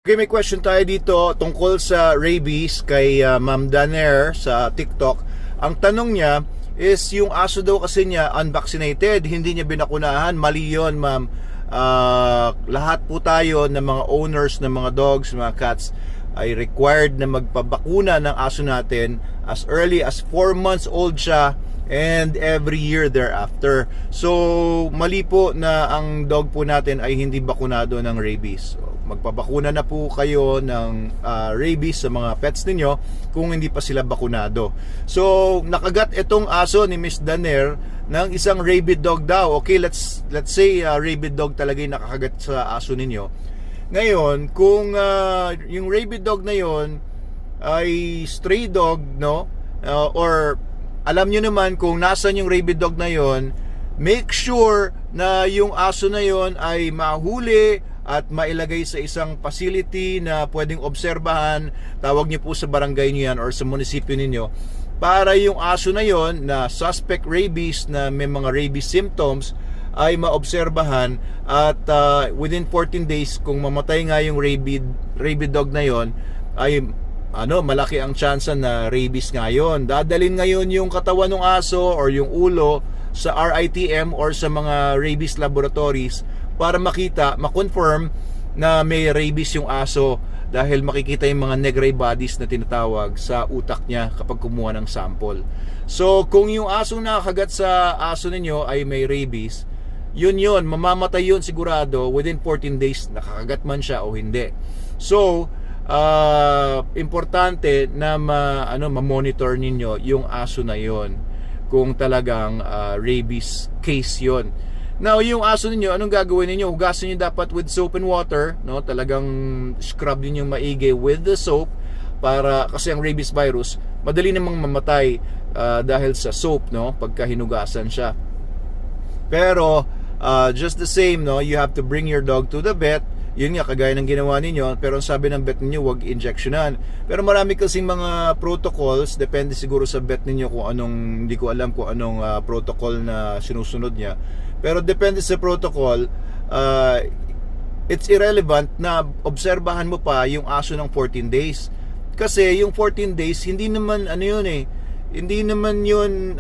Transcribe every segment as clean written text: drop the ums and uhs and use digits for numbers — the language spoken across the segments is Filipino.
Okay, may question tayo dito tungkol sa rabies kay Ma'am Daner sa TikTok. Ang tanong niya is yung aso daw kasi niya unvaccinated, hindi niya binakunahan. Mali yun, ma'am. Lahat po tayo ng mga owners ng mga dogs, mga cats ay required na magpabakuna ng aso natin as early as 4 months old siya and every year thereafter. So mali po na ang dog po natin ay hindi bakunado ng rabies. So, magpabakuna na po kayo ng rabies sa mga pets ninyo kung hindi pa sila bakunado. So nakagat itong aso ni Miss Daner ng isang rabid dog daw. Okay, let's say rabid dog talaga yung nakakagat sa aso ninyo. Ngayon, kung yung rabid dog na yon ay stray dog, no? Or alam nyo naman kung nasan yung rabid dog na yon, make sure na yung aso na yon ay mahuli at mailagay sa isang facility na pwedeng obserbahan. Tawag niyo po sa barangay niyo yan or sa munisipyo ninyo, para yung aso na yon na suspect rabies, na may mga rabies symptoms, ay maobserbahan at within 14 days kung mamatay nga yung rabid dog na yon, ay malaki ang tsansa na rabies nga yun. Dadalhin ngayon yung katawan ng aso or yung ulo sa RITM or sa mga rabies laboratories para makita, makonfirm na may rabies yung aso, dahil makikita yung mga negray bodies na tinatawag sa utak niya kapag kumuha ng sample. So kung yung aso nakakagat sa aso ninyo ay may rabies, yun, mamamatay yun sigurado within 14 days, nakakagat man siya o hindi. So importante na ma-monitor ninyo yung aso na yon kung talagang rabies case yon. Now, yung aso ninyo, anong gagawin ninyo? Hugasin niyo dapat with soap and water, no? Talagang scrub niyo yung maigi with the soap, para kasi ang rabies virus madali namang mamatay dahil sa soap, no? Pagka hinugasan siya. Pero just the same, no, you have to bring your dog to the vet. Yun nga, kagaya ng ginawa ninyo, pero sabi ng vet ninyo, wag injectionan. Pero marami kasing mga protocols, depende siguro sa vet ninyo kung anong, hindi ko alam kung anong protocol na sinusunod niya. Pero depende sa protocol, it's irrelevant na obserbahan mo pa yung aso ng 14 days. Kasi yung 14 days, hindi naman hindi naman yun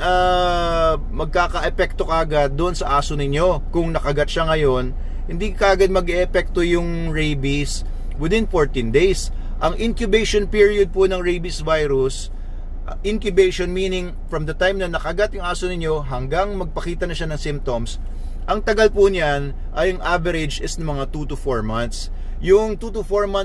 magkaka-epekto kagad doon sa aso ninyo. Kung nakagat siya ngayon, hindi kagad mag-e-epekto yung rabies within 14 days. Ang incubation period po ng rabies virus, incubation meaning from the time na nakagat yung aso ninyo hanggang magpakita na siya ng symptoms, ang tagal po niyan ay yung average is ng mga 2 to 4 months. Yung 2 to 4 months